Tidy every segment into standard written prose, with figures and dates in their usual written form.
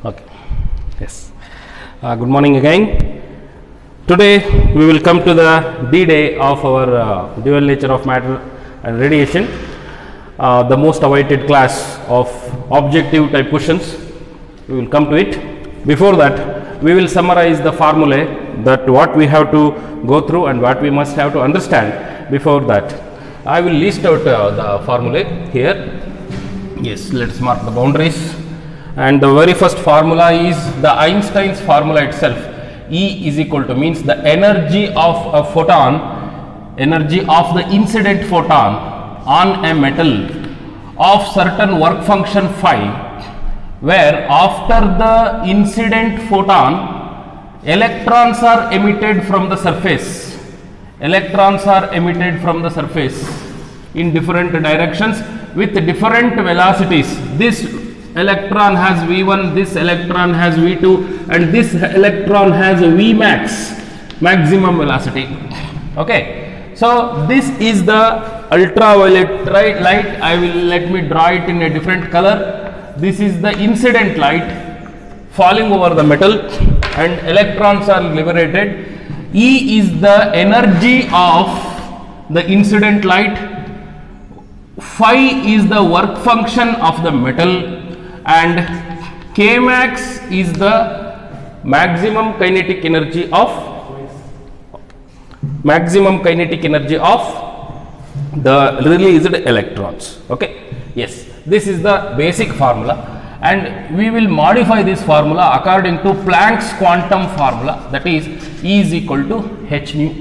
Okay. Yes. Good morning again. Today we will come to the D-Day of our dual nature of matter and radiation, the most awaited class of objective type questions. We will come to it. Before that, we will summarize the formulae, that what we have to go through and what we must have to understand. Before that, I will list out the formulae here. Yes, let's mark the boundaries. And the very first formula is the Einstein's formula itself. E is equal to, means the energy of a photon, energy of the incident photon on a metal of certain work function phi, where after the incident photon electrons are emitted from the surface. Electrons are emitted from the surface in different directions with different velocities. This electron has V1, this electron has V2, and this electron has V max, maximum velocity. Okay, so this is the ultraviolet light. Let me draw it in a different color. This is the incident light falling over the metal and electrons are liberated. E is the energy of the incident light, phi is the work function of the metal, and K max is the maximum kinetic energy of the released electrons. Okay, yes, this is the basic formula, and we will modify this formula according to Planck's quantum formula, that is E is equal to h nu.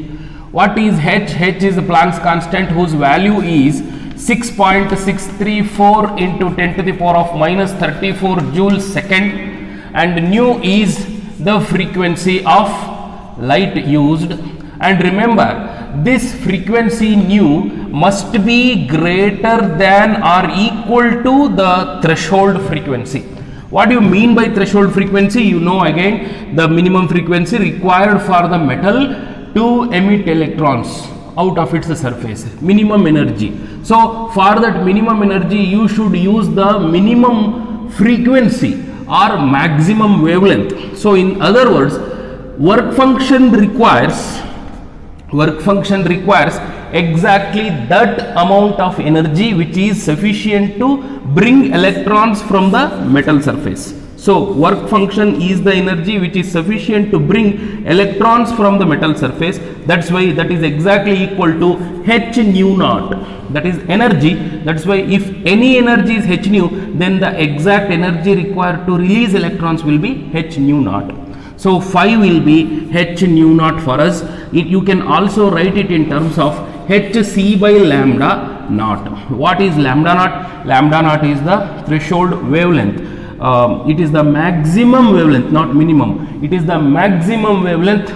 What is h? H is the Planck's constant whose value is 6.634 into 10 to the power of minus 34 joules second, and nu is the frequency of light used. And remember, this frequency nu must be greater than or equal to the threshold frequency. What do you mean by threshold frequency? You know, again, the minimum frequency required for the metal to emit electrons out of its surface, minimum energy. So for that minimum energy, you should use the minimum frequency or maximum wavelength. So in other words, work function requires exactly that amount of energy which is sufficient to bring electrons from the metal surface. So work function is the energy which is sufficient to bring electrons from the metal surface. That's why that is exactly equal to h nu naught. That is energy. That's why if any energy is h nu, then the exact energy required to release electrons will be h nu naught. So phi will be h nu naught for us. You can also write it in terms of hc by lambda naught. What is lambda naught? Lambda naught is the threshold wavelength. It is the maximum wavelength, not minimum. It is the maximum wavelength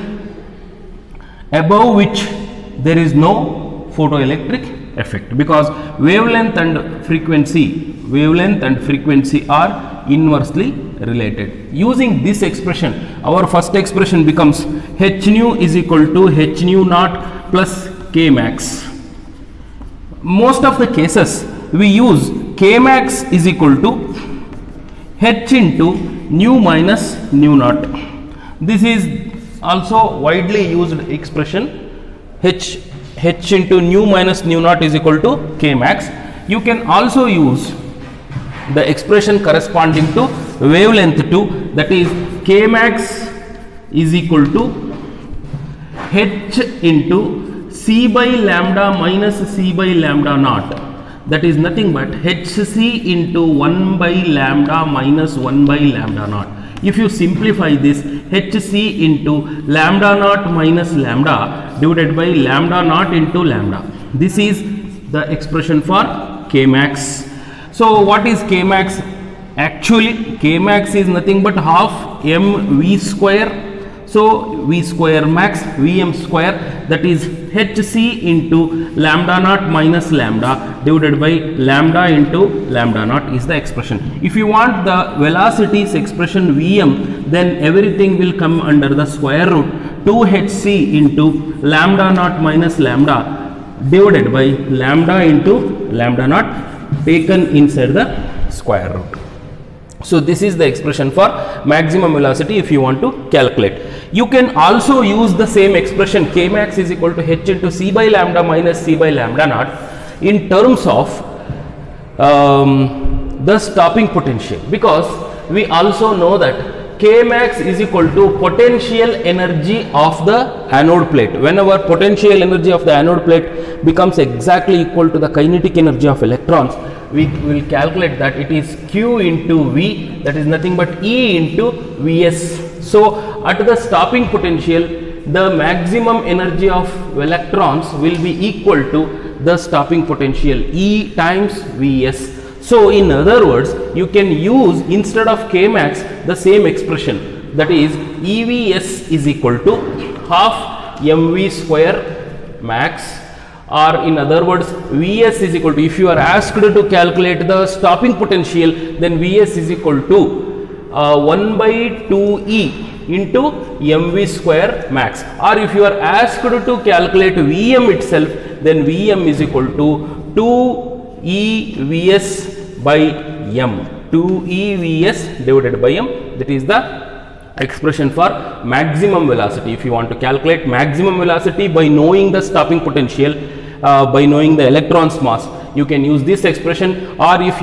above which there is no photoelectric effect, because wavelength and frequency are inversely related. Using this expression, our first expression becomes h nu is equal to h nu naught plus K max. Most of the cases we use K max is equal to h into nu minus nu naught. This is also widely used expression. H into nu minus nu naught is equal to K max. You can also use the expression corresponding to wavelength 2, that is K max is equal to h into c by lambda minus c by lambda naught. That is nothing but hc into 1 by lambda minus 1 by lambda naught. If you simplify this, hc into lambda naught minus lambda divided by lambda naught into lambda. This is the expression for K max. So what is K max? Actually, K max is nothing but half mv square. So V square max Vm square, that is hc into lambda naught minus lambda divided by lambda into lambda naught is the expression. If you want the velocities expression Vm, then everything will come under the square root 2hc into lambda naught minus lambda divided by lambda into lambda naught taken inside the square root. So this is the expression for maximum velocity if you want to calculate. You can also use the same expression Kmax is equal to h into c by lambda minus c by lambda naught in terms of the stopping potential, because we also know that Kmax is equal to potential energy of the anode plate. Whenever potential energy of the anode plate becomes exactly equal to the kinetic energy of electrons, we will calculate that it is Q into V, that is nothing but E into Vs. So at the stopping potential, the maximum energy of electrons will be equal to the stopping potential E times Vs. So in other words, you can use instead of Kmax the same expression, that is EVs is equal to half mv square max, or in other words Vs is equal to, if you are asked to calculate the stopping potential, then Vs is equal to 1 by 2E into mv square max, or if you are asked to calculate Vm itself, then Vm is equal to 2EVs by m, 2EVs divided by m. That is the expression for maximum velocity. If you want to calculate maximum velocity by knowing the stopping potential, by knowing the electron's mass, you can use this expression, or if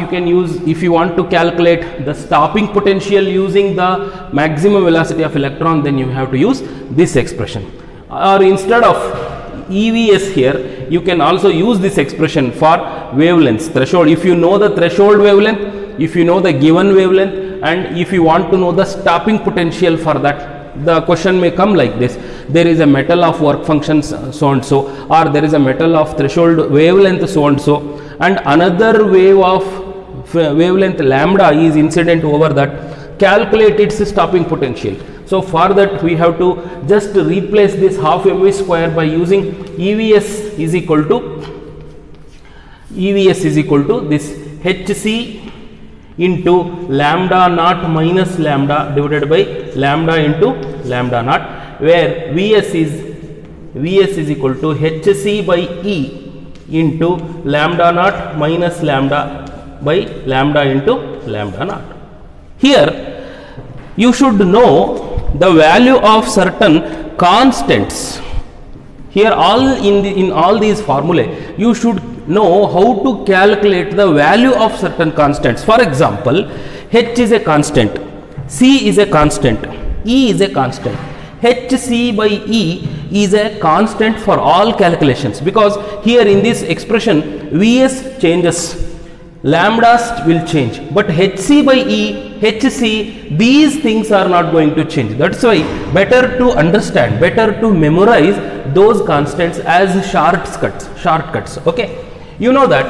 you want to calculate the stopping potential using the maximum velocity of electron, then you have to use this expression. Or instead of EVs here, you can also use this expression for wavelengths, threshold. If you know the threshold wavelength, if you know the given wavelength, and if you want to know the stopping potential for that, the question may come like this: there is a metal of work functions so and so, or there is a metal of threshold wavelength so and so, and another wave of wavelength lambda is incident over that. Calculate its stopping potential. So for that we have to just replace this half mv square by using EVs is equal to this hc into lambda naught minus lambda divided by lambda into lambda naught, where Vs is equal to hc by E into lambda naught minus lambda by lambda into lambda naught. Here you should know the value of certain constants. Here in all these formulae, you should know how to calculate the value of certain constants. For example, H is a constant, C is a constant, E is a constant. Hc by E is a constant for all calculations, because here in this expression Vs changes, lambdas will change, but Hc by E, Hc, these things are not going to change. That's why better to understand, better to memorize those constants as shortcuts. Okay, you know that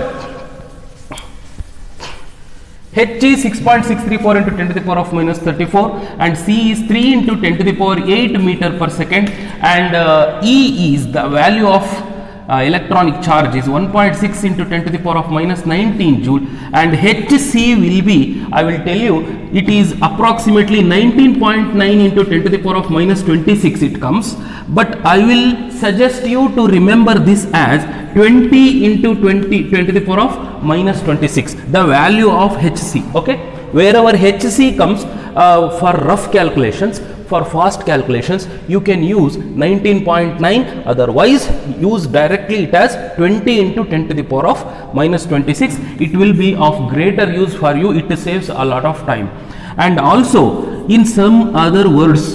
H is 6.634 into 10 to the power of minus 34, and C is 3 into 10 to the power 8 meter per second, and E is the value of electronic charge is 1.6 into 10 to the power of minus 19 joule, and Hc will be, I will tell you, it is approximately 19.9 into 10 to the power of minus 26 it comes, but I will suggest you to remember this as 20 into 10 to the power of minus 26, the value of Hc. Okay, wherever Hc comes for rough calculations, for fast calculations you can use 19.9, otherwise use directly it as 20 into 10 to the power of minus 26. It will be of greater use for you, it saves a lot of time. And also in some other words,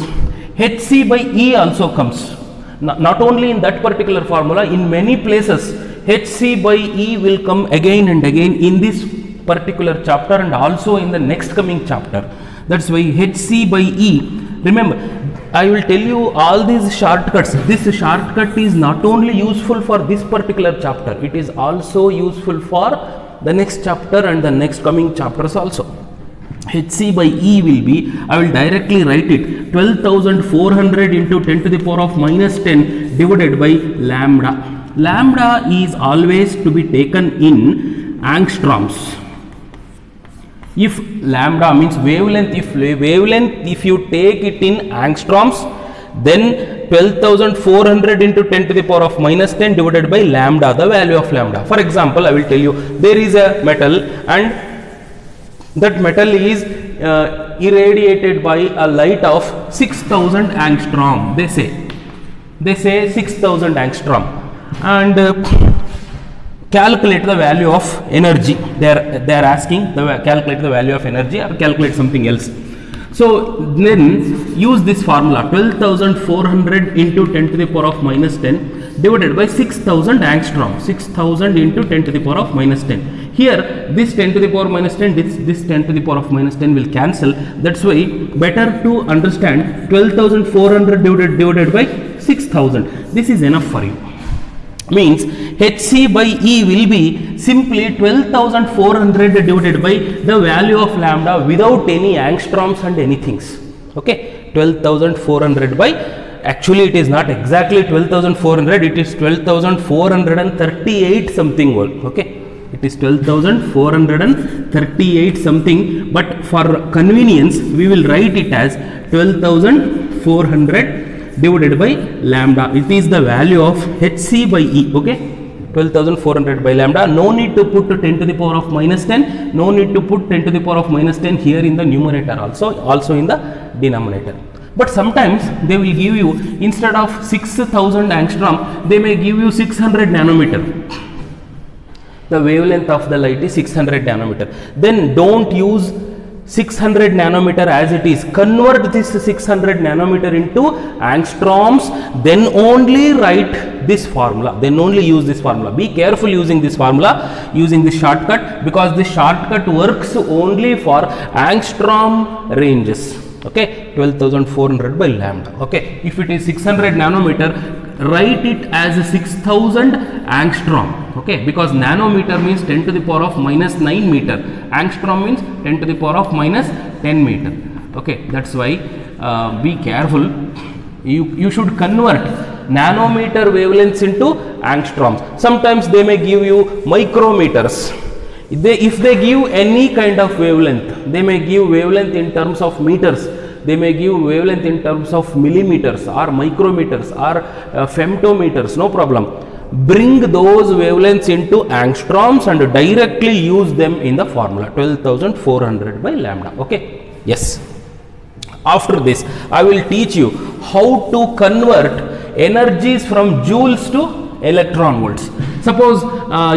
Hc by E also comes, not only in that particular formula, in many places Hc by E will come again and again in this particular chapter and also in the next coming chapter. That's why Hc by E, remember, I will tell you all these shortcuts. This shortcut is not only useful for this particular chapter, it is also useful for the next chapter and the next coming chapters also. Hc by E will be, I will directly write it, 12,400 into 10 to the power of minus 10 divided by lambda. Lambda is always to be taken in angstroms. If lambda means wavelength, if you take it in angstroms, then 12,400 into 10 to the power of minus 10 divided by lambda, the value of lambda. For example, I will tell you, there is a metal and that metal is irradiated by a light of 6000 angstrom. They say 6000 angstrom, and calculate the value of energy. They are asking the calculate the value of energy or calculate something else. So then use this formula, 12,400 into 10 to the power of minus 10 divided by 6000 angstrom. 6000 into 10 to the power of minus 10. Here this 10 to the power minus 10, this 10 to the power of minus 10 will cancel. That's why better to understand 12,400 divided by 6000. This is enough for you. Means Hc by E will be simply 12,400 divided by the value of lambda without any angstroms and anything. Okay, 12,400 by, actually it is not exactly 12,400, it is 12,438 something volt. Okay, it is 12,438 something, but for convenience we will write it as 12,400 divided by lambda. It is the value of Hc by E. Okay, 12,400 by lambda. No need to put 10 to the power of minus 10. No need to put 10 to the power of minus 10 here in the numerator also in the denominator. But sometimes they will give you, instead of 6000 angstrom, they may give you 600 nanometer. The wavelength of the light is 600 nanometer. Then don't use 600 nanometer as it is. Convert this 600 nanometer into angstroms, then only write this formula, then only use this formula. Be careful using this formula, using this shortcut, because this shortcut works only for angstrom ranges. Okay, 12,400 by lambda. Okay, if it is 600 nanometer, write it as 6000 angstrom. Okay, because nanometer means 10 to the power of minus 9 meter, angstrom means 10 to the power of minus 10 meter. Okay, that's why be careful. You should convert nanometer wavelengths into angstroms. Sometimes they may give you micrometers. If they give any kind of wavelength, they may give wavelength in terms of meters, they may give wavelength in terms of millimeters or micrometers or femtometers, no problem. Bring those wavelengths into angstroms and directly use them in the formula, 12,400 by lambda. Okay, yes. After this, I will teach you how to convert energies from joules to electron volts. Suppose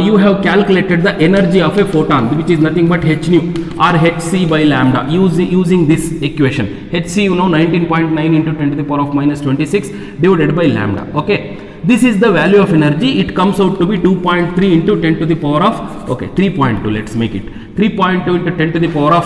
you have calculated the energy of a photon, which is nothing but h nu or hc by lambda, using this equation. Hc, you know, 19.9 into 10 to the power of minus 26 divided by lambda. Okay, this is the value of energy. It comes out to be 2.3 into 10 to the power of, okay, 3.2, let's make it 3.2 into 10 to the power of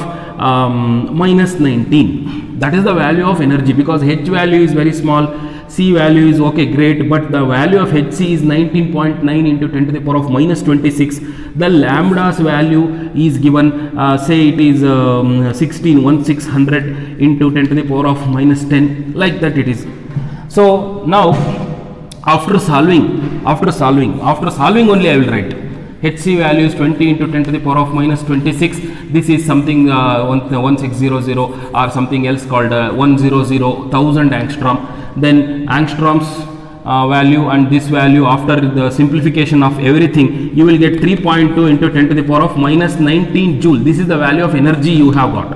minus 19. That is the value of energy, because h value is very small, C value is okay, great, but the value of Hc is 19.9 into 10 to the power of minus 26. The lambda's value is given, say it is 1600 into 10 to the power of minus 10, like that it is. So now after solving only I will write Hc value is 20 into 10 to the power of minus 26. This is something 1600 or something else called 1000 angstrom. Then angstroms value and this value, after the simplification of everything, you will get 3.2 into 10 to the power of minus 19 joule. This is the value of energy you have got.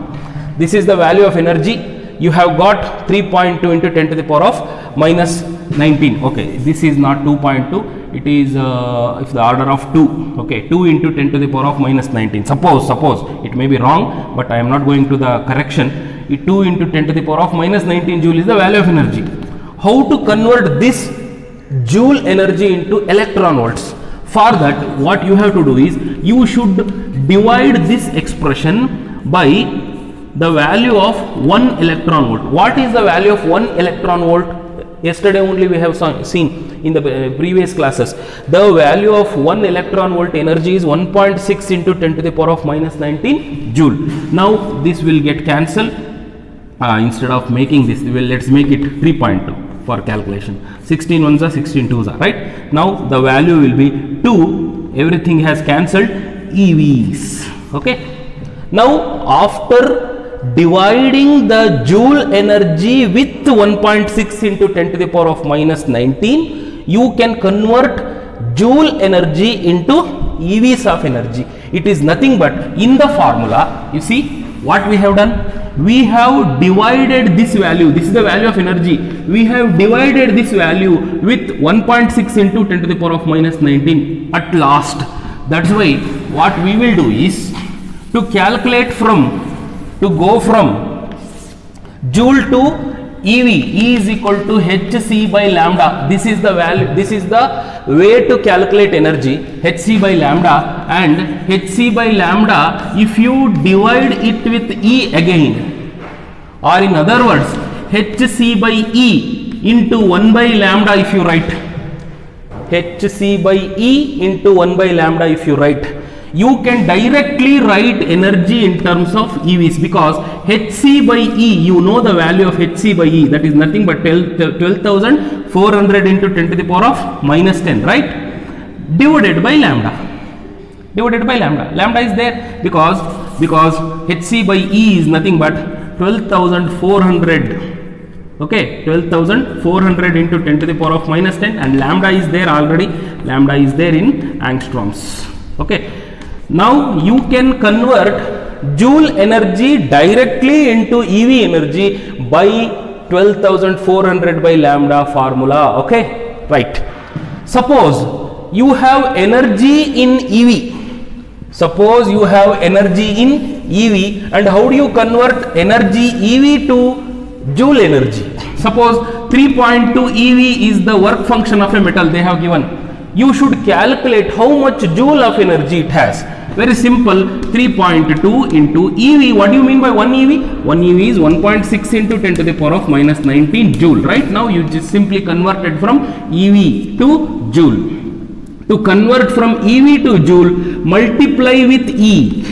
This is the value of energy you have got, 3.2 into 10 to the power of minus 19. Okay, this is not 2.2, it is if the order of 2. Okay, 2 into 10 to the power of minus 19. Suppose it may be wrong, but I am not going to the correction. 2 into 10 to the power of minus 19 joule is the value of energy. How to convert this joule energy into electron volts? For that, what you have to do is, you should divide this expression by the value of 1 electron volt. What is the value of 1 electron volt? Yesterday only we have seen in the previous classes. The value of 1 electron volt energy is 1.6 into 10 to the power of minus 19 joule. Now this will get cancelled. Instead of making this, let's make it 3.2 for calculation. 16 ones are 16 twos are, right? Now the value will be 2. Everything has cancelled, EVs. Okay. Now after dividing the joule energy with 1.6 into 10 to the power of minus 19, you can convert joule energy into EVs of energy. It is nothing but, in the formula, you see, what we have done? We have divided this value. This is the value of energy. We have divided this value with 1.6 into 10 to the power of minus 19 at last. That's why what we will do is to calculate to go from joule to EV, E is equal to Hc by lambda. This is the value, this is the way to calculate energy, Hc by lambda, and Hc by lambda, if you divide it with E again, or in other words, Hc by E into 1 by lambda if you write, Hc by E into 1 by lambda if you write, you can directly write energy in terms of EVs, because Hc by E, you know the value of Hc by E, that is nothing but 12,400 into 10 to the power of minus 10, right? Divided by lambda. Divided by lambda. Lambda is there because Hc by E is nothing but 12,400. Okay, 12,400 into 10 to the power of minus 10, and lambda is there already. Lambda is there in angstroms. Okay. Now you can convert joule energy directly into EV energy by 12,400 by lambda formula. Okay, right. Suppose you have energy in EV. Suppose you have energy in EV, and how do you convert energy EV to joule energy? Suppose 3.2 EV is the work function of a metal they have given. You should calculate how much joule of energy it has. Very simple, 3.2 into EV. What do you mean by 1 EV? 1 EV is 1.6 into 10 to the power of minus 19 joule. Right now you just simply converted from EV to joule. To convert from EV to joule, multiply with E.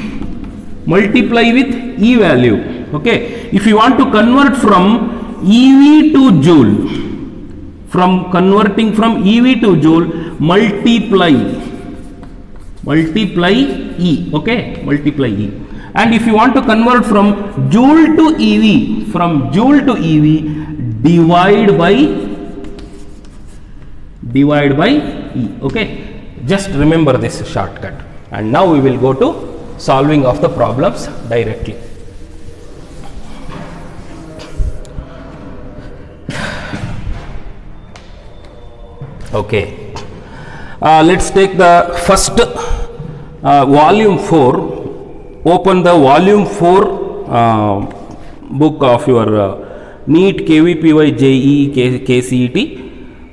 Multiply with E value. Okay. If you want to convert from EV to joule, from converting from EV to joule, multiply E. Okay, multiply E. And if you want to convert from joule to EV, divide by E. Okay, just remember this shortcut. And now we will go to solving of the problems directly. Okay, let's take the first volume 4. Open the volume 4 book of your NEET, KVPY, JEE, KCET.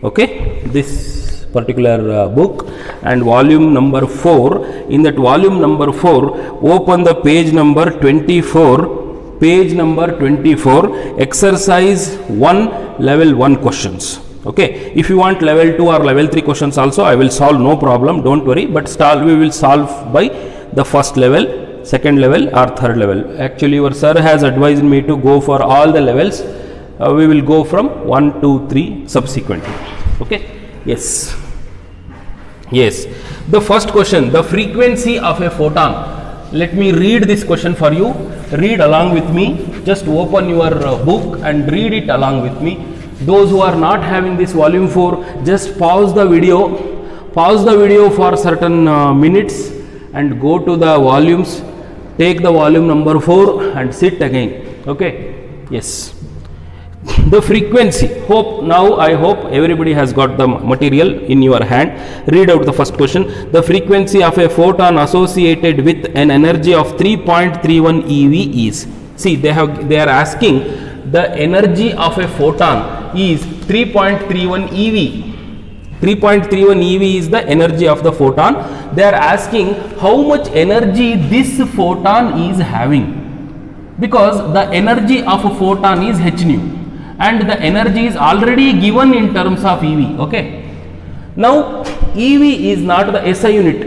Okay, this particular book, and volume number 4. In that volume number 4, open the page number 24. Page number 24, exercise 1, level 1 questions. Okay, if you want level 2 or level 3 questions also, I will solve, no problem, don't worry, but we will solve by the first level, second level or third level. Actually your sir has advised me to go for all the levels. We will go from 1, 2, 3 subsequently. Okay, yes. The first question, the frequency of a photon. Let me read this question for you. Read along with me. Just open your book and read it along with me. Those who are not having this volume 4, just pause the video for certain minutes and go to the volumes, take the volume number 4 and sit again. Okay, yes. The frequency, I hope everybody has got the material in your hand. Read out the first question. The frequency of a photon associated with an energy of 3.31 EV is, see, they are asking the energy of a photon is 3.31 EV. 3.31 EV is the energy of the photon. They are asking how much energy this photon is having, because the energy of a photon is h nu and the energy is already given in terms of EV. Okay. Now EV is not the SI unit.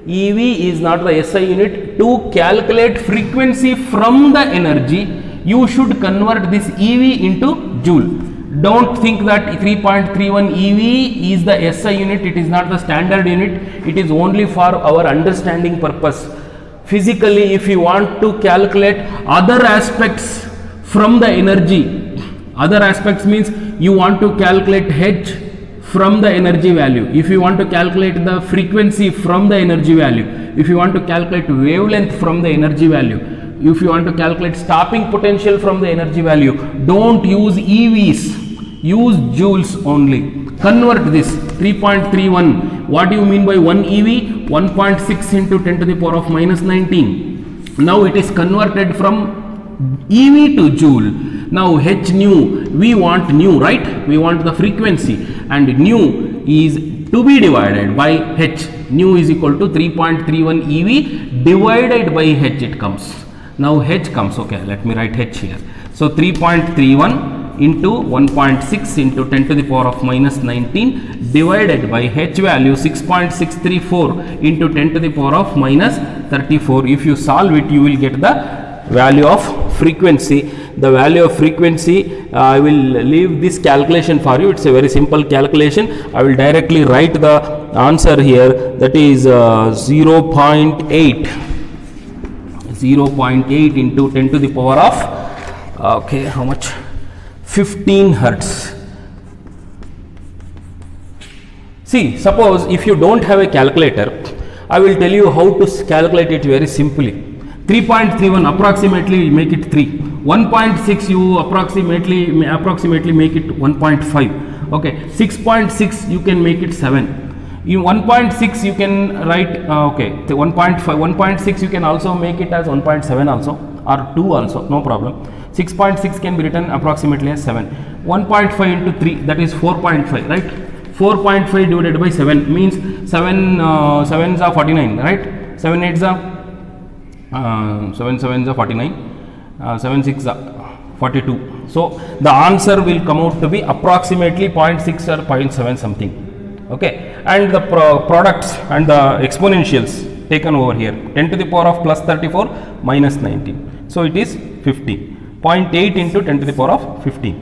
EV is not the SI unit. To calculate frequency from the energy, you should convert this EV into joule. Don't think that 3.31 EV is the SI unit. It is not the standard unit. It is only for our understanding purpose. Physically, if you want to calculate other aspects from the energy, other aspects means you want to calculate H from the energy value. If you want to calculate the frequency from the energy value, if you want to calculate wavelength from the energy value, if you want to calculate stopping potential from the energy value, don't use EVs, use joules only. Convert this 3.31. What do you mean by 1 EV? 1.6 into 10 to the power of minus 19. Now it is converted from EV to joule. Now h nu, we want nu, right? We want the frequency, and nu is to be divided by h. Nu is equal to 3.31 EV divided by h it comes. Now h comes, okay, let me write h here. So 3.31 into 1.6 into 10 to the power of minus 19 divided by h value 6.634 into 10 to the power of minus 34. If you solve it, you will get the value of frequency. The value of frequency, I will leave this calculation for you. It's a very simple calculation. I will directly write the answer here, that is 0.8 into 10 to the power of okay, how much, 15 hertz. See, suppose if you don't have a calculator, I will tell you how to calculate it very simply. 3.31 approximately make it 3. 1.6 you approximately make it 1.5. okay. 6.6 you can make it 7. In 1.6 you can write okay, 1.5, 1.6 you can also make it as 1.7 also, or 2 also, no problem. 6.6 can be written approximately as 7. 1.5 into 3, that is 4.5, right? 4.5 divided by 7 means 7 7s are 49, right? 7 8s are 7 7s are 49. 7 6 42. So the answer will come out to be approximately 0.6 or 0.7 something. Okay, and the products and the exponentials taken over here, 10 to the power of plus 34 minus 19. So it is 50. 0.8 into 10 to the power of 15.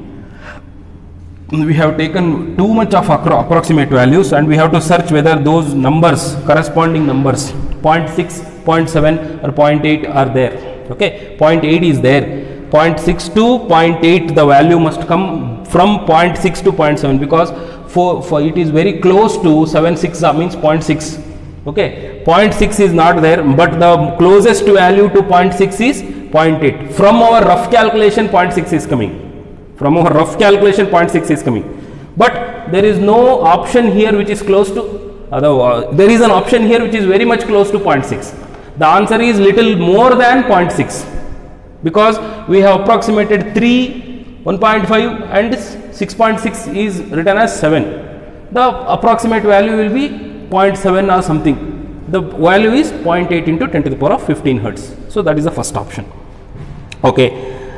We have taken too much of approximate values, and we have to search whether those numbers, corresponding numbers, 0.6, 0.7 or 0.8 are there. Okay, 0.8 is there. 0.6 to 0.8, the value must come from 0.6 to 0.7, because for it is very close to 7 6 means 0.6. Okay, 0.6 is not there, but the closest value to 0.6 is 0.8. From our rough calculation, 0.6 is coming. From our rough calculation, 0.6 is coming. But there is no option here which is close to, there is an option here which is very much close to 0.6. The answer is little more than 0.6, because we have approximated 3, 1.5 and 6.6 is written as 7. The approximate value will be 0.7 or something. The value is 0.8 into 10 to the power of 15 hertz. So that is the first option. Okay.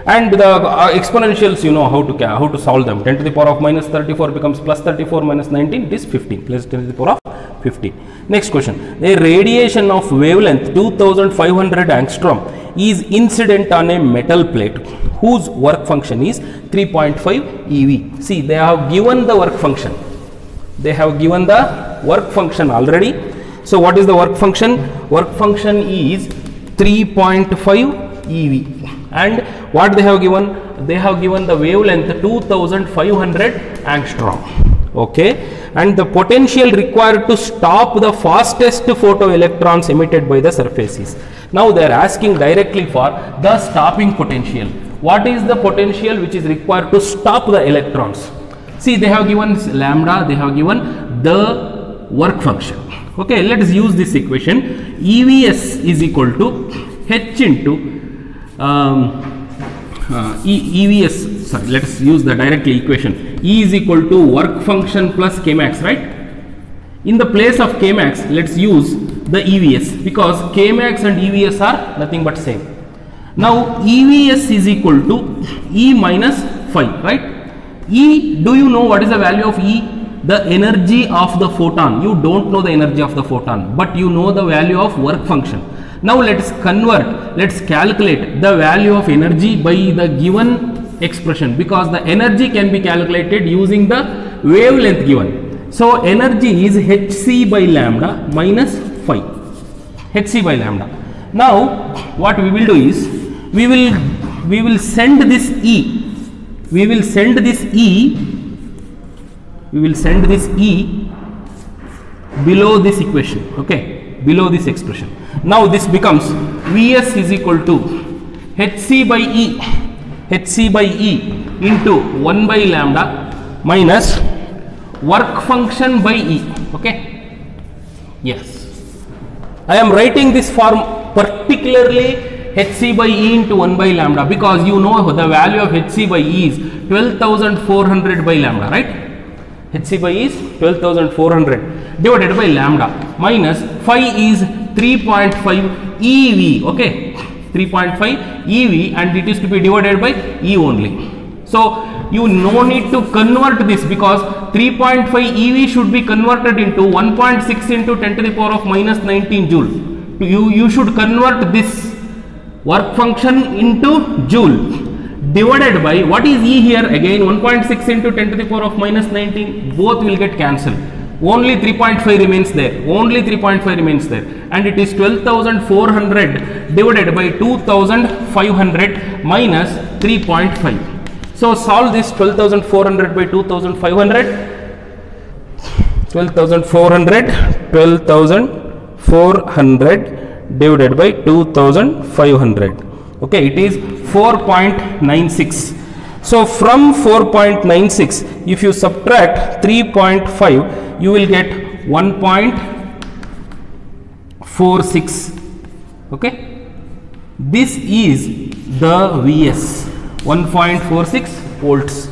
And the exponentials, you know how to solve them. 10 to the power of minus 34 becomes plus 34 minus 19, it is 15, plus 10 to the power of 15. Next question. A radiation of wavelength 2500 angstrom is incident on a metal plate whose work function is 3.5 eV. See, they have given the work function. They have given the work function already. So what is the work function? Work function is 3.5 eV. And what they have given? They have given the wavelength 2500 angstrom. Okay. And the potential required to stop the fastest photoelectrons emitted by the surfaces. Now they are asking directly for the stopping potential. What is the potential which is required to stop the electrons? See, they have given lambda, they have given the work function. Okay, let us use this equation. EVS is equal to H into EVS, sorry, let us use the directly equation. E is equal to work function plus Kmax, right? In the place of Kmax, let us use the EVS, because Kmax and EVS are nothing but same. Now EVS is equal to E minus phi, right? E, do you know what is the value of E? The energy of the photon. You don't know the energy of the photon, but you know the value of work function. Now let us convert, let us calculate the value of energy by the given expression, because the energy can be calculated using the wavelength given. So energy is Hc by lambda minus phi, Hc by lambda. Now what we will do is, we will send this E, we will send this E below this equation, okay, below this expression. Now this becomes Vs is equal to hc by e into 1 by lambda minus work function by E. Okay, yes, I am writing this form particularly hc by E into 1 by lambda because you know the value of hc by E is 12,400 by lambda, right? hc by E is 12,400 divided by lambda minus phi is 3.5 eV. Okay, 3.5 eV, and it is to be divided by E only. So you no need to convert this because 3.5 eV should be converted into 1.6 into 10 to the power of minus 19 joule. You should convert this work function into joule divided by what is E here, again 1.6 into 10 to the power of minus 19, both will get cancelled. Only 3.5 remains there, only 3.5 remains there, and it is 12,400 divided by 2,500 minus 3.5. So solve this 12,400 by 2,500, 12,400 divided by 2,500. Okay, it is 4.96. So from 4.96, if you subtract 3.5, you will get 1.46. Okay, this is the Vs, 1.46 volts.